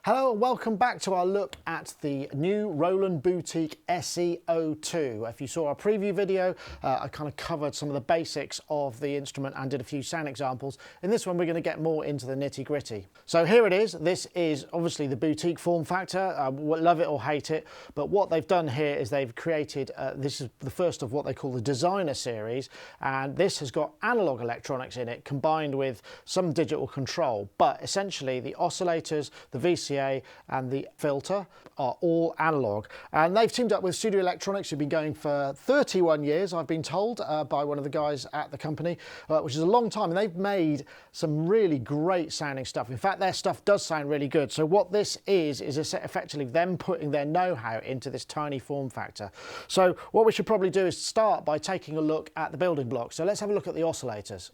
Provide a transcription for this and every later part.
Hello and welcome back to our look at the new Roland Boutique SE-02. If you saw our preview video, I kind of covered some of the basics of the instrument and did a few sound examples. In this one, we're going to get more into the nitty gritty. So here it is. This is obviously the boutique form factor. Love it or hate it. But what they've done here is they've created, this is the first of what they call the designer series. And this has got analog electronics in it combined with some digital control. But essentially the oscillators, the VCA and the filter are all analog, and they've teamed up with Studio Electronics, who've been going for 31 years, I've been told, by one of the guys at the company, which is a long time, and they've made some really great sounding stuff. In fact, their stuff does sound really good. So what this is effectively them putting their know-how into this tiny form factor. So what we should probably do is start by taking a look at the building blocks. So let's have a look at the oscillators.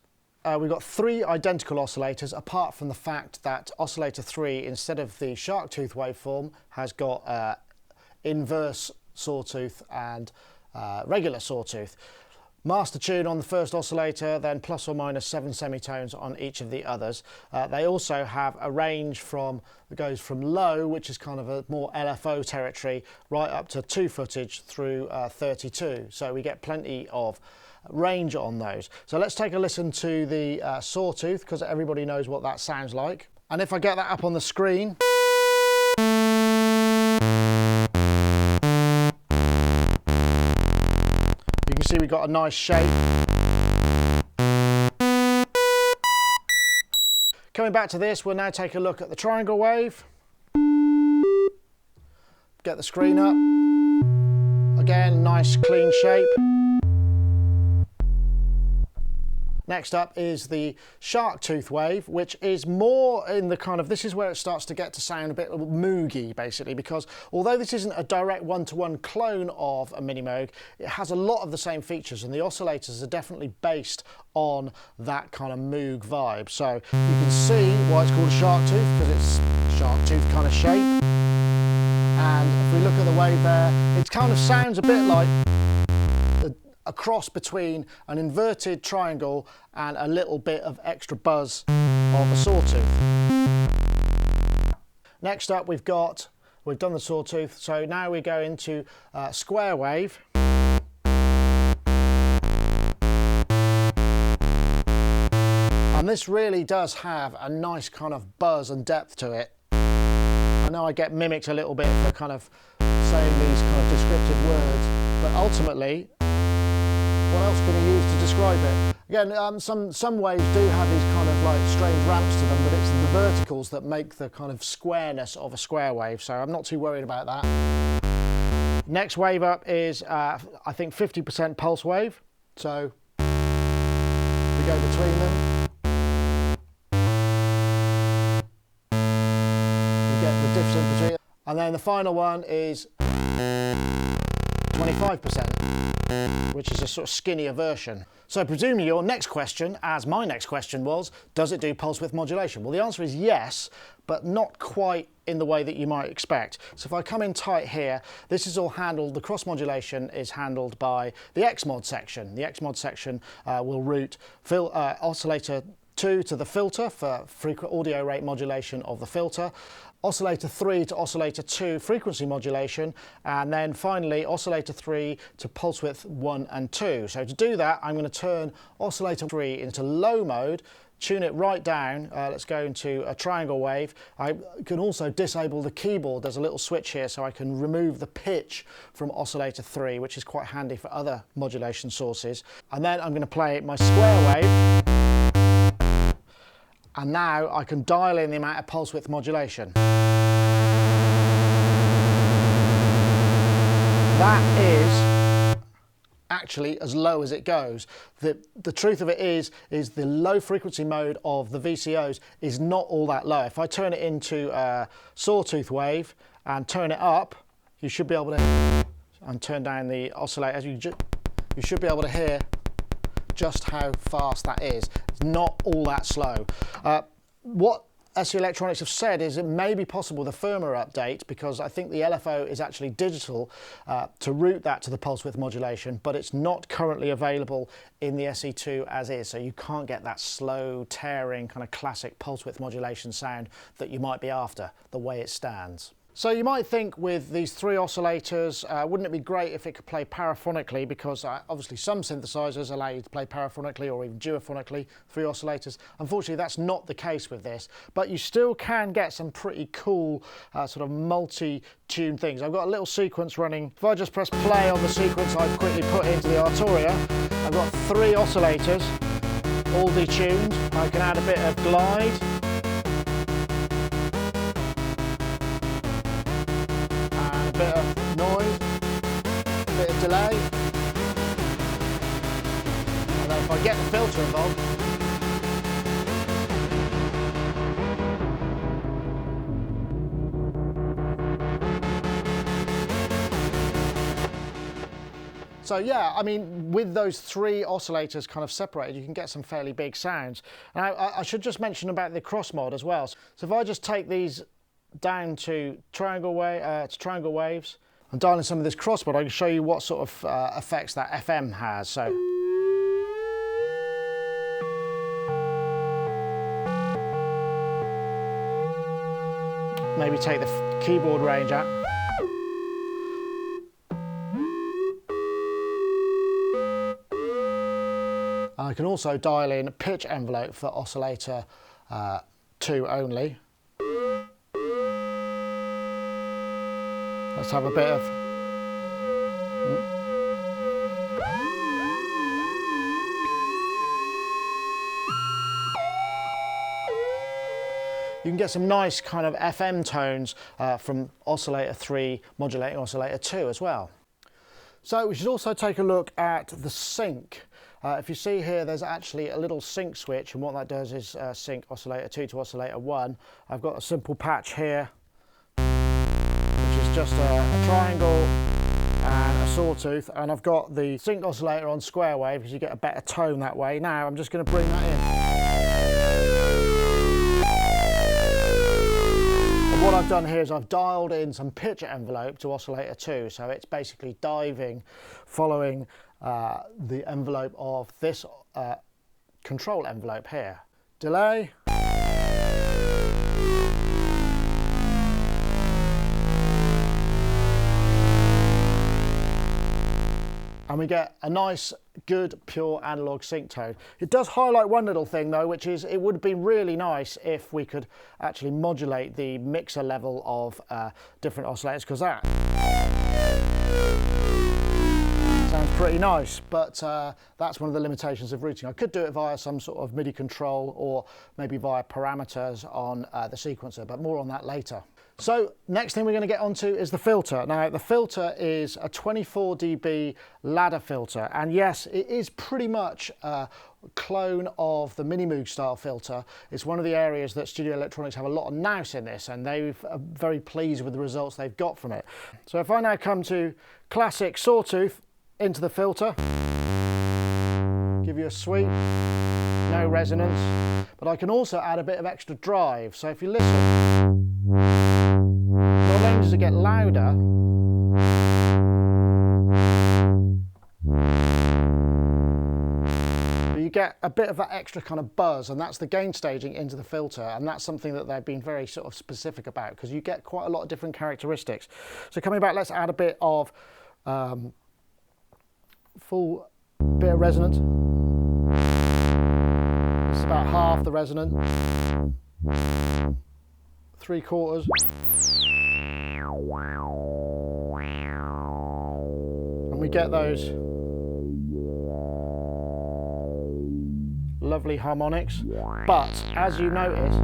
We've got three identical oscillators, apart from the fact that oscillator 3, instead of the Sawtooth waveform, has got inverse Sawtooth and regular Sawtooth. Master tune on the first oscillator, then plus or minus 7 semitones on each of the others. They also have a range that goes from low, which is kind of a more LFO territory, right up to 2 footage through 32. So we get plenty of range on those. So let's take a listen to the Sawtooth, because everybody knows what that sounds like. And if I get that up on the screen, you can see we've got a nice shape. Coming back to this, we'll now take a look at the triangle wave. Get the screen up. Again, nice clean shape. Next up is the Sawtooth wave, which is more in the kind of, this is where it starts to get to sound a bit moogy, basically, because although this isn't a direct one-to-one clone of a Mini Moog, it has a lot of the same features, and the oscillators are definitely based on that kind of Moog vibe. So you can see why it's called a Sawtooth, because it's Sawtooth kind of shape. And if we look at the wave there, it kind of sounds a bit like a cross between an inverted triangle and a little bit of extra buzz of a Sawtooth. Next up, we've done the Sawtooth, so now we go into square wave. And this really does have a nice kind of buzz and depth to it. I know I get mimicked a little bit for kind of saying these kind of descriptive words, but ultimately, what else can you use to describe it? Again, some waves do have these kind of like strange ramps to them, but it's the verticals that make the kind of squareness of a square wave, so I'm not too worried about that. Next wave up is, I think, 50% pulse wave. So we go between them. We get the difference between, and then the final one is 25%. Which is a sort of skinnier version. So presumably your next question, as my next question was, does it do pulse width modulation? Well, the answer is yes, but not quite in the way that you might expect. So if I come in tight here, this is all handled, the cross modulation is handled by the Xmod section. The Xmod section will route oscillator 2 to the filter for frequent audio rate modulation of the filter, oscillator 3 to oscillator 2 frequency modulation, and then finally oscillator 3 to pulse width 1 and 2. So to do that, I'm going to turn oscillator 3 into low mode, tune it right down. Let's go into a triangle wave. I can also disable the keyboard. There's a little switch here, so I can remove the pitch from oscillator 3, which is quite handy for other modulation sources. And then I'm going to play my square wave. And now I can dial in the amount of pulse width modulation. That is actually as low as it goes. The truth of it is the low frequency mode of the VCOs is not all that low. If I turn it into a Sawtooth wave and turn it up, you should be able to, and turn down the oscillator, you should be able to hear just how fast that is. It's not all that slow. What SE Electronics have said is it may be possible the firmware update, because I think the LFO is actually digital, to route that to the pulse width modulation, but it's not currently available in the SE-02 as is, so you can't get that slow, tearing, kind of classic pulse width modulation sound that you might be after, the way it stands. So you might think with these three oscillators, wouldn't it be great if it could play paraphonically, because obviously some synthesizers allow you to play paraphonically or even duophonically, three oscillators. Unfortunately, that's not the case with this, but you still can get some pretty cool sort of multi-tune things. I've got a little sequence running. If I just press play on the sequence I've quickly put into the Arturia, I've got three oscillators, all detuned. I can add a bit of glide. A bit of noise, a bit of delay, and then if I get the filter involved, so yeah, I mean, with those three oscillators kind of separated, you can get some fairly big sounds. Now, I should just mention about the cross mod as well. So if I just take these down to triangle waves and dial in some of this cross mod, I can show you what sort of effects that FM has. So maybe take the keyboard range out. I can also dial in pitch envelope for oscillator 2 only. Let's have a bit of... You can get some nice kind of FM tones from oscillator 3 modulating oscillator 2 as well. So we should also take a look at the sync. If you see here, there's actually a little sync switch, and what that does is sync oscillator 2 to oscillator 1. I've got a simple patch here, just a triangle and a sawtooth, and I've got the synced oscillator on square wave because you get a better tone that way. Now I'm just going to bring that in. And what I've done here is I've dialed in some pitch envelope to oscillator 2, so it's basically diving, following the envelope of this control envelope here. Delay. And we get a nice, good, pure analog sync tone. It does highlight one little thing though, which is it would be really nice if we could actually modulate the mixer level of different oscillators, because that sounds pretty nice, but that's one of the limitations of routing. I could do it via some sort of MIDI control or maybe via parameters on the sequencer, but more on that later. So next thing we're going to get onto is the filter. Now the filter is a 24 dB ladder filter, and yes, it is pretty much a clone of the Mini Moog style filter. It's one of the areas that Studio Electronics have a lot of nous in this, and they're very pleased with the results they've got from it. So if I now come to classic Sawtooth into the filter, give you a sweep, no resonance, but I can also add a bit of extra drive. So if you listen, not only does it get louder, but you get a bit of that extra kind of buzz, and that's the gain staging into the filter, and that's something that they've been very sort of specific about, because you get quite a lot of different characteristics. So coming back, let's add a bit of full bit of resonance. It's about half the resonant, 3/4. And we get those lovely harmonics, but as you notice,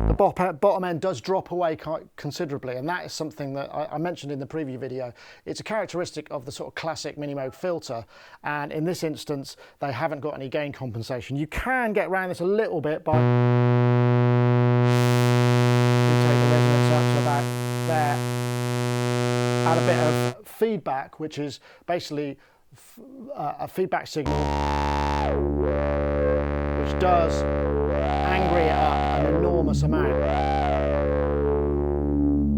the bottom end does drop away quite considerably, and that is something that I mentioned in the preview video. It's a characteristic of the sort of classic Mini Moog filter, and in this instance they haven't got any gain compensation. You can get around this a little bit by take the resonance up to about there, add a bit of feedback, which is basically a feedback signal which does angry it up an enormous enormous amount.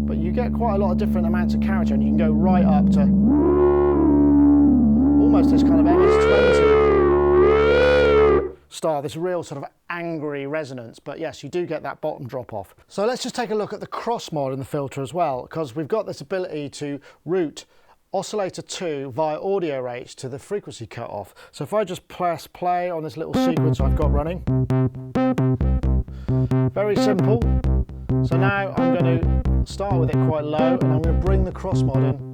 But you get quite a lot of different amounts of character, and you can go right up to almost this kind of MS-20 style, this real sort of angry resonance. But yes, you do get that bottom drop off. So let's just take a look at the cross mod in the filter as well, because we've got this ability to route oscillator 2 via audio rates to the frequency cutoff. So if I just press play on this little sequence I've got running, very simple. So now I'm going to start with it quite low, and I'm going to bring the cross mod in.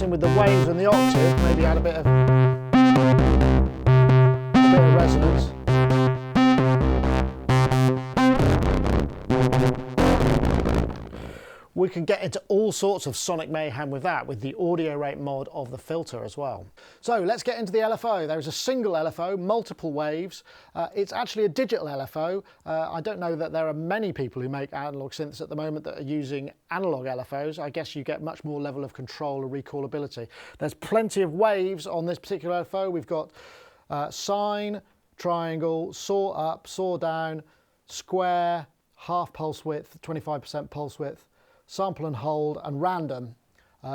With the waves and the octave, maybe add a bit of resonance. We can get into all sorts of sonic mayhem with that, with the audio rate mod of the filter as well. So let's get into the LFO. There is a single LFO, multiple waves. It's actually a digital LFO. I don't know that there are many people who make analog synths at the moment that are using analog LFOs. I guess you get much more level of control and recallability. There's plenty of waves on this particular LFO. We've got sine, triangle, saw up, saw down, square, half pulse width, 25% pulse width, sample and hold, and random.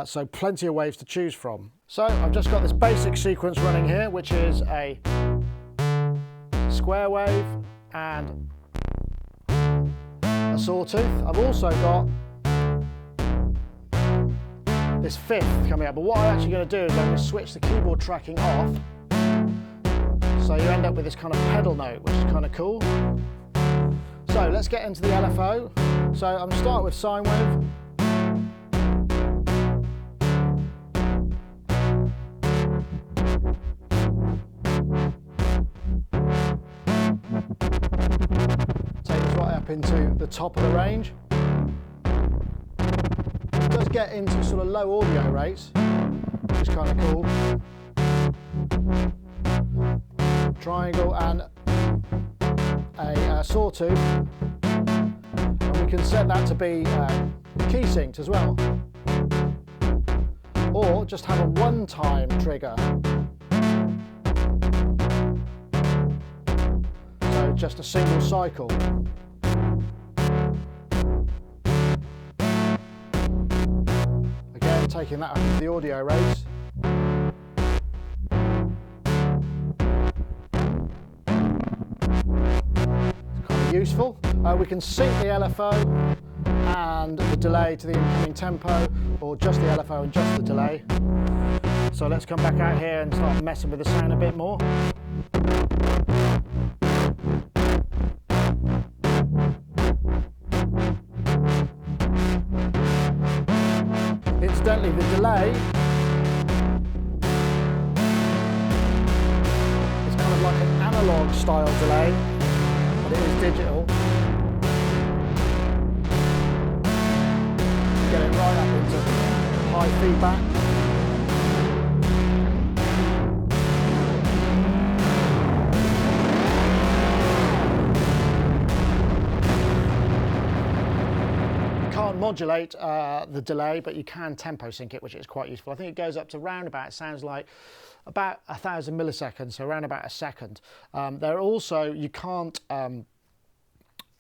So plenty of waves to choose from. So I've just got this basic sequence running here, which is a square wave and a sawtooth. I've also got this fifth coming up, but what I'm actually going to do is I'm going to switch the keyboard tracking off, so you end up with this kind of pedal note, which is kind of cool. So let's get into the LFO. So I'm going to start with sine wave. Take this right up into the top of the range. It does get into sort of low audio rates, which is kind of cool. Triangle and a sawtooth, and we can set that to be key synced as well, or just have a one-time trigger, so just a single cycle. Again, taking that up into the audio rates. Useful. We can sync the LFO and the delay to the incoming tempo, or just the LFO and just the delay. So let's come back out here and start messing with the sound a bit more. Incidentally, the delay is kind of like an analog style delay, but it is digital. Get it right up into high feedback. You can't modulate the delay, but you can tempo sync it, which is quite useful. I think it goes up to round about, it sounds like about 1,000 milliseconds, so around about a second. There are also, you can't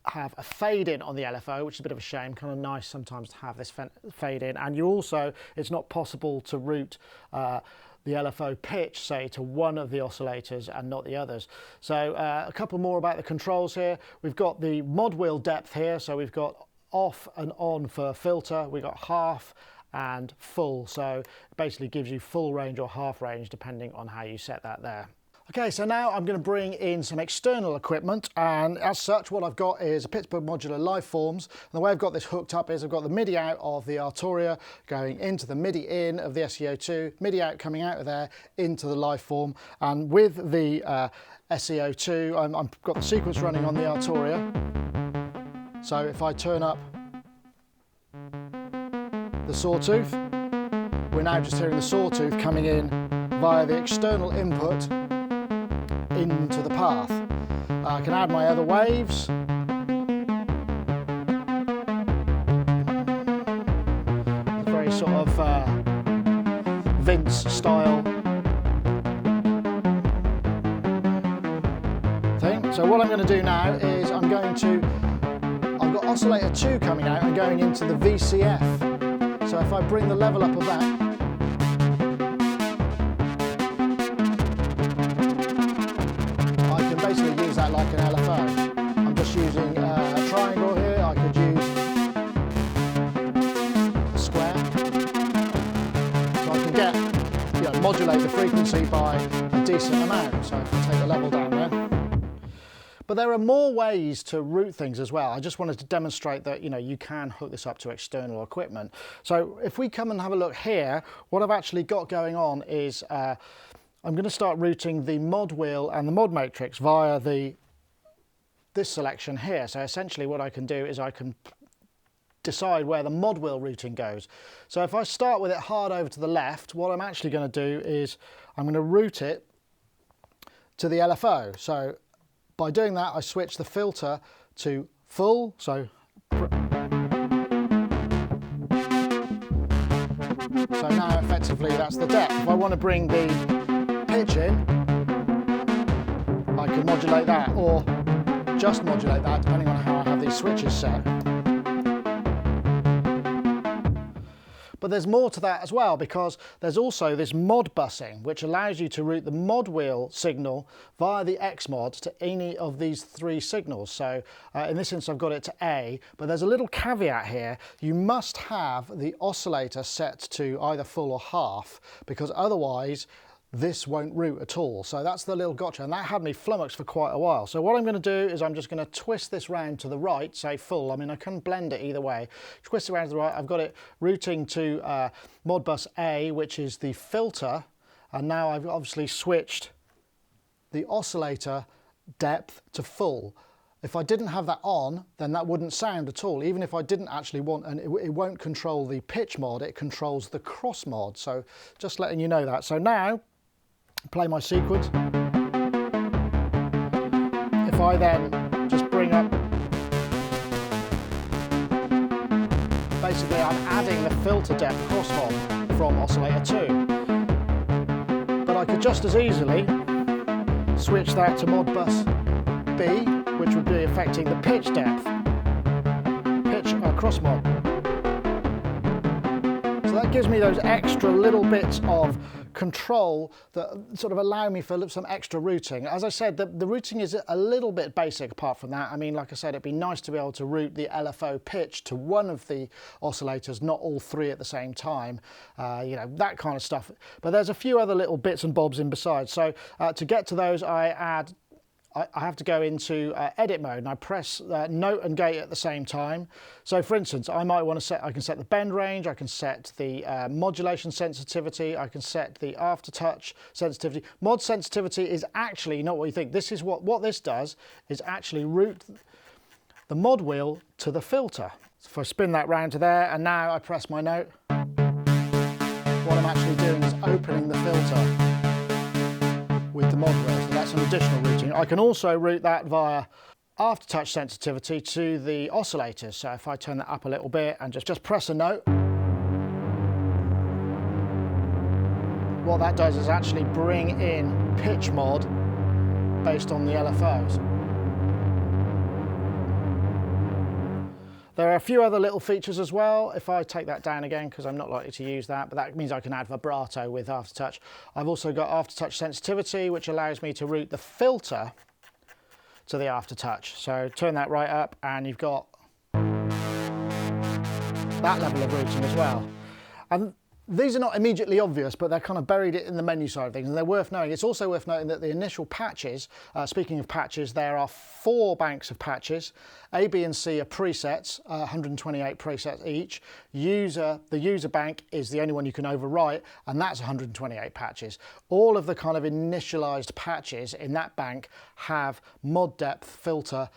have a fade in on the LFO, which is a bit of a shame. Kind of nice sometimes to have this fade in, and you also, it's not possible to route the LFO pitch, say, to one of the oscillators and not the others. So a couple more about the controls here. We've got the mod wheel depth here, so we've got off and on for filter, we've got half and full, so it basically gives you full range or half range depending on how you set that there. Okay, so now I'm going to bring in some external equipment, and as such what I've got is a Pittsburgh Modular Liveforms. And the way I've got this hooked up is I've got the MIDI out of the Arturia going into the MIDI in of the SE-02, MIDI out coming out of there into the Liveform, and with the SE-02 I've got the sequence running on the Arturia. So if I turn up the Sawtooth, we're now just hearing the Sawtooth coming in via the external input into the path. I can add my other waves. very sort of Vince style thing. So what I'm going to do now is I've got oscillator 2 coming out and going into the VCF. So if I bring the level up of that, I can basically use that like an LFO. I'm just using a triangle here. I could use a square. So I can get, modulate the frequency by a decent amount. So if I take the level down there. But there are more ways to route things as well. I just wanted to demonstrate that you can hook this up to external equipment. So if we come and have a look here, what I've actually got going on is I'm going to start routing the mod wheel and the mod matrix via this selection here. So essentially what I can do is I can decide where the mod wheel routing goes. So if I start with it hard over to the left, what I'm actually going to do is I'm going to route it to the LFO. So by doing that, I switch the filter to full, so now effectively that's the depth. If I want to bring the pitch in, I can modulate that or just modulate that depending on how I have these switches set. But there's more to that as well, because there's also this mod busing, which allows you to route the mod wheel signal via the X mod to any of these 3 signals. So in this instance, I've got it to A, but there's a little caveat here. You must have the oscillator set to either full or half, because otherwise this won't route at all. So that's the little gotcha, and that had me flummoxed for quite a while. So what I'm going to do is I'm just going to twist this round to the right, say full. I mean, I can blend it either way. Twist it around to the right. I've got it routing to Modbus A, which is the filter, and now I've obviously switched the oscillator depth to full. If I didn't have that on, then that wouldn't sound at all, even if I didn't actually want, and it won't control the pitch mod, it controls the cross mod. So just letting you know that. So now, play my sequence. If I then just bring up, basically I'm adding the filter depth cross mod from oscillator 2. But I could just as easily switch that to Modbus B, which would be affecting the pitch depth, cross mod. So that gives me those extra little bits of control that sort of allow me for some extra routing. As I said, the routing is a little bit basic apart from that. I mean, like I said, it'd be nice to be able to route the LFO pitch to one of the oscillators, not all 3 at the same time, that kind of stuff. But there's a few other little bits and bobs in besides. So to get to those, I have to go into edit mode, and I press note and gate at the same time. So for instance, I might want to I can set the bend range, I can set the modulation sensitivity, I can set the aftertouch sensitivity. Mod sensitivity is actually not what you think. This is what this does is actually route the mod wheel to the filter. So if I spin that round to there, and now I press my note, what I'm actually doing is opening the filter with the mod wheel. So that's an additional routing. I can also route that via aftertouch sensitivity to the oscillators. So if I turn that up a little bit and just press a note, what that does is actually bring in pitch mod based on the LFOs. There are a few other little features as well. If I take that down again, because I'm not likely to use that, but that means I can add vibrato with aftertouch. I've also got aftertouch sensitivity, which allows me to route the filter to the aftertouch. So turn that right up, and you've got that level of routing as well. And these are not immediately obvious, but they're kind of buried in the menu side of things, and they're worth knowing. It's also worth noting that the initial patches, speaking of patches, there are 4 banks of patches. A, B and C are presets, 128 presets each. The user bank is the only one you can overwrite, and that's 128 patches. All of the kind of initialized patches in that bank have mod depth filter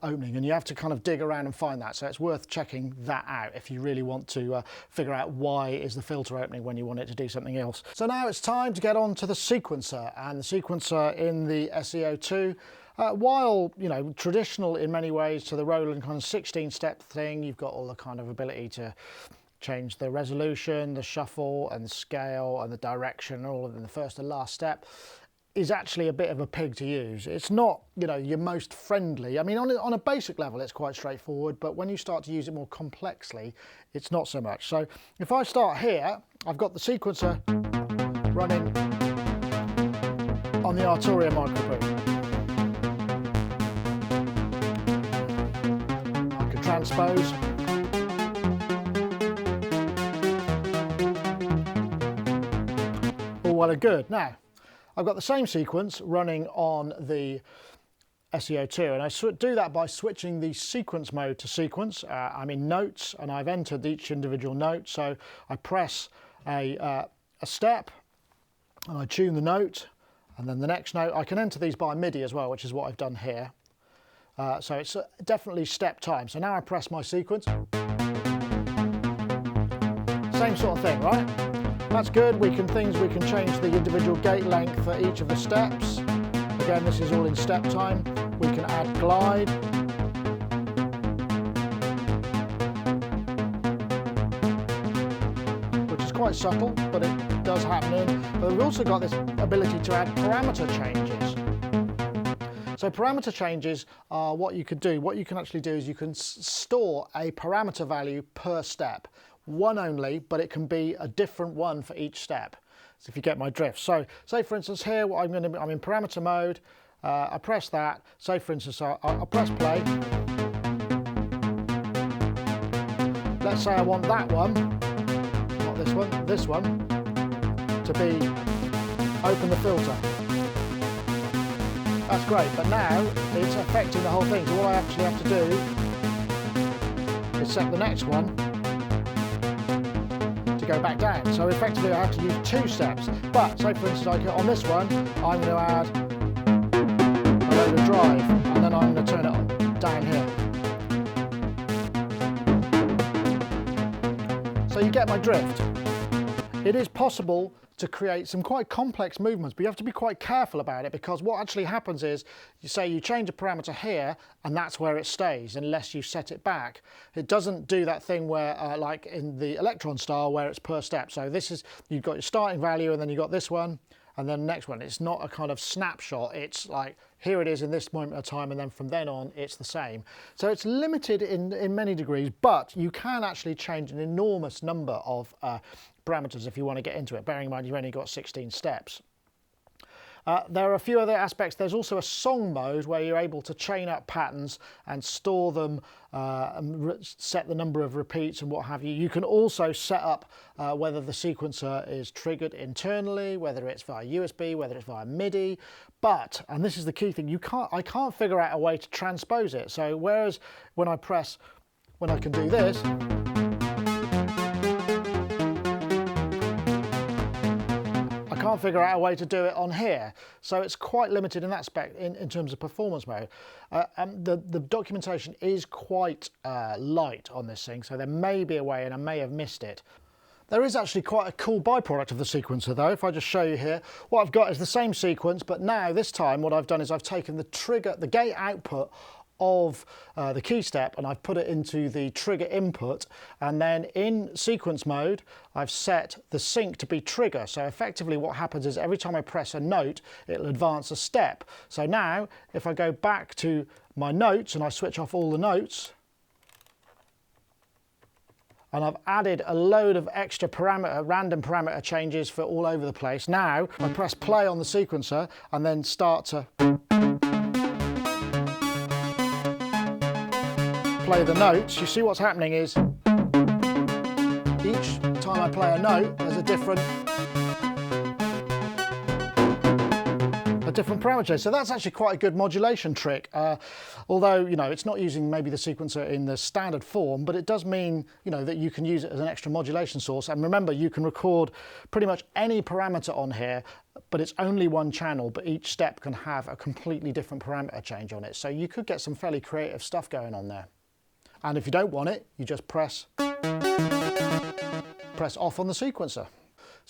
opening, and you have to kind of dig around and find that. So it's worth checking that out if you really want to figure out why is the filter opening when you want it to do something else. So now it's time to get on to the sequencer, and the sequencer in the SE-02, while traditional in many ways to the Roland kind of 16-step thing, you've got all the kind of ability to change the resolution, the shuffle and the scale and the direction, all of them, the first and last step, is actually a bit of a pig to use. It's not, you know, your most friendly. I mean, on a basic level, it's quite straightforward, but when you start to use it more complexly, it's not so much. So if I start here, I've got the sequencer running on the Arturia microphone. I can transpose. All well and good. Now, I've got the same sequence running on the SE-02, and I do that by switching the sequence mode to sequence. I'm in notes and I've entered each individual note, so I press a step and I tune the note, and then the next note. I can enter these by MIDI as well, which is what I've done here. So it's definitely step time. So now I press my sequence. Same sort of thing, right? That's good. We can change the individual gate length for each of the steps. Again, this is all in step time. We can add glide. Which is quite subtle, but it does happen in. But we've also got this ability to add parameter changes. So parameter changes are what you could do. What you can actually do is you can store a parameter value per step. One only, but it can be a different one for each step. So if you get my drift. So say for instance here, I'm in parameter mode. I press that. Say for instance, I'll press play. Let's say I want that one, not this one, to be open the filter. That's great, but now it's affecting the whole thing. So what I actually have to do is set the next one go back down. So effectively I have to use two steps. But say for instance on this one, I'm going to add a load of drive, and then I'm going to turn it down here. So you get my drift. It is possible to create some quite complex movements, but you have to be quite careful about it, because what actually happens is you change a parameter here and that's where it stays unless you set it back. It doesn't do that thing where like in the electron style where it's per step. So this is, you've got your starting value and then you've got this one and then the next one. It's not a kind of snapshot. It's like, here it is in this moment of time, and then from then on it's the same. So it's limited in many degrees, but you can actually change an enormous number of parameters if you want to get into it, bearing in mind you've only got 16 steps. There are a few other aspects. There's also a song mode where you're able to chain up patterns and store them, and set the number of repeats and what have you. You can also set up whether the sequencer is triggered internally, whether it's via USB, whether it's via MIDI. But, and this is the key thing, I can't figure out a way to transpose it. So whereas when I can do this, can't figure out a way to do it on here, so it's quite limited in that aspect in terms of performance mode. The documentation is quite light on this thing, so there may be a way, and I may have missed it. There is actually quite a cool byproduct of the sequencer though. If I just show you here, what I've got is the same sequence, but now this time what I've done is I've taken the gate output of the key step and I've put it into the trigger input, and then in sequence mode I've set the sync to be trigger. So effectively what happens is every time I press a note it'll advance a step. So now if I go back to my notes and I switch off all the notes, and I've added a load of extra random parameter changes for all over the place. Now I press play on the sequencer and then start to play the notes. You see what's happening is each time I play a note there's a different parameter. So that's actually quite a good modulation trick, although it's not using maybe the sequencer in the standard form, but it does mean that you can use it as an extra modulation source. And remember, you can record pretty much any parameter on here, but it's only one channel, but each step can have a completely different parameter change on it, so you could get some fairly creative stuff going on there. And if you don't want it, you just press off on the sequencer.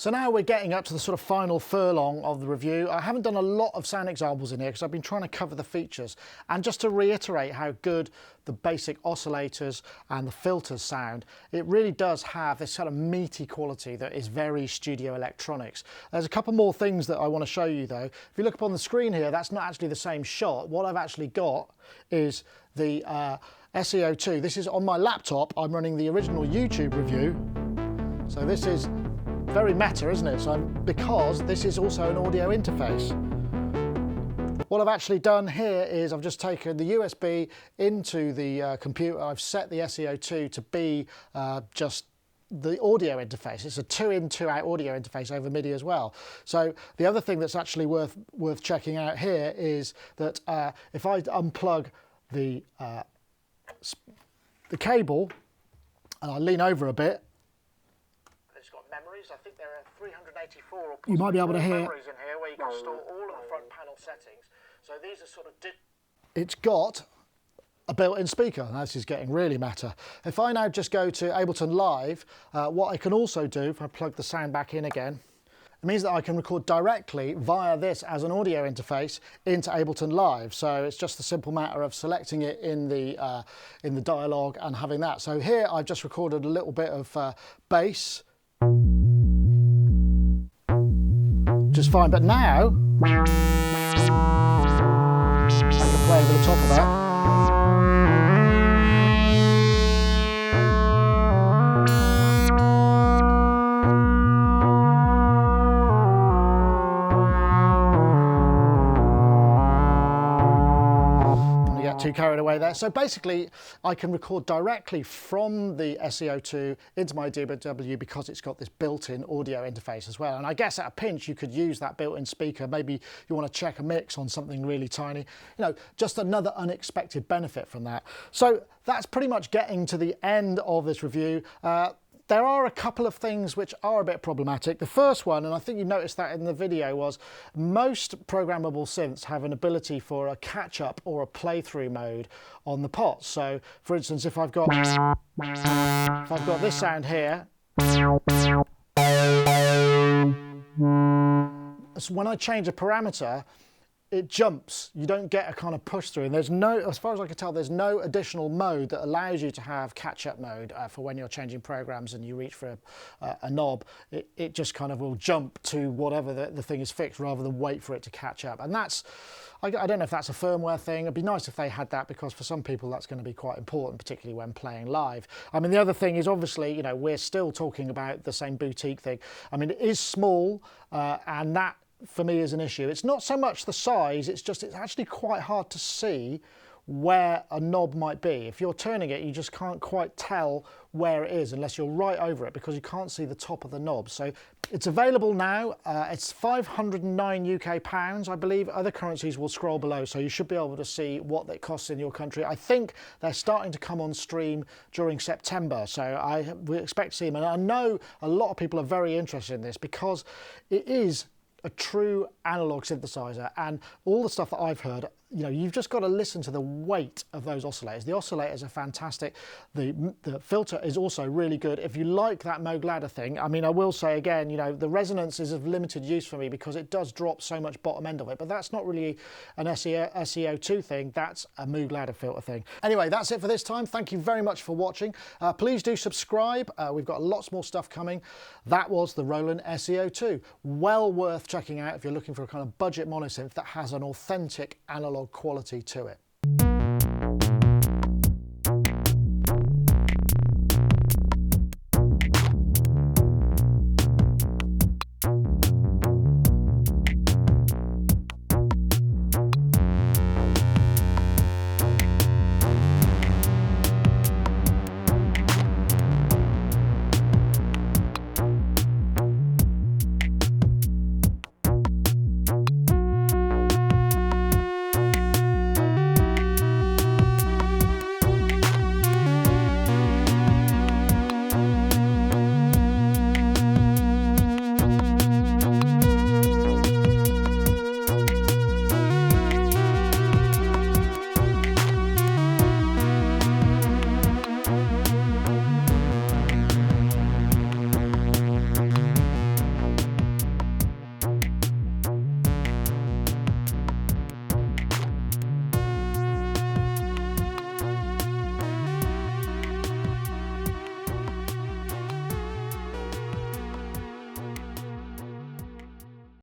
So now we're getting up to the sort of final furlong of the review. I haven't done a lot of sound examples in here because I've been trying to cover the features. And just to reiterate how good the basic oscillators and the filters sound, it really does have this kind of meaty quality that is very studio electronics. There's a couple more things that I want to show you though. If you look up on the screen here, that's not actually the same shot. What I've actually got is the SE-02. This is on my laptop. I'm running the original YouTube review. So this is very meta, isn't it? So because this is also an audio interface. What I've actually done here is I've just taken the USB into the computer. I've set the SE-02 to be just the audio interface. It's a 2-in, 2-out audio interface over MIDI as well. So the other thing that's actually worth checking out here is that if I unplug the cable and I lean over a bit, I think there are 384 or you might be able to hear memories in here where you can store all of the front panel settings. So these are sort of it's got a built-in speaker, and this is getting really meta. If I now just go to Ableton Live, what I can also do, if I plug the sound back in again, it means that I can record directly via this as an audio interface into Ableton Live. So it's just a simple matter of selecting it in the dialogue and having that. So here I've just recorded a little bit of bass. Just fine, but now I can play over the top of that. Too carried away there. So basically I can record directly from the SE-02 into my DAW because it's got this built-in audio interface as well. And I guess at a pinch you could use that built-in speaker. Maybe you want to check a mix on something really tiny. You know, just another unexpected benefit from that. So that's pretty much getting to the end of this review. There are a couple of things which are a bit problematic. The first one, and I think you noticed that in the video, was most programmable synths have an ability for a catch-up or a playthrough mode on the pots. So, for instance, if I've got this sound here, so when I change a parameter, it jumps. You don't get a kind of push through, and there's no, as far as I can tell, there's no additional mode that allows you to have catch-up mode for when you're changing programs and you reach for a knob. It just kind of will jump to whatever the thing is fixed rather than wait for it to catch up. And that's, I don't know if that's a firmware thing. It'd be nice if they had that, because for some people that's going to be quite important, particularly when playing live. I mean, the other thing is obviously, you know, we're still talking about the same boutique thing. I mean, it is small, and that for me is an issue. It's not so much the size, it's actually quite hard to see where a knob might be. If you're turning it, you just can't quite tell where it is unless you're right over it, because you can't see the top of the knob. So it's available now. It's 509 UK pounds, I believe. Other currencies will scroll below, so you should be able to see what it costs in your country. I think they're starting to come on stream during September, so we expect to see them. And I know a lot of people are very interested in this because it is a true analog synthesizer, and all the stuff that I've heard, you know, you've just got to listen to the weight of those oscillators. The oscillators are fantastic. The filter is also really good. If you like that Moog ladder thing, I mean, I will say again, you know, the resonance is of limited use for me because it does drop so much bottom end of it, but that's not really an SE-02 thing, that's a Moog ladder filter thing. Anyway, that's it for this time. Thank you very much for watching. Please do subscribe. We've got lots more stuff coming. That was the Roland SE-02. Well worth checking out if you're looking for a kind of budget monosynth that has an authentic analog quality to it.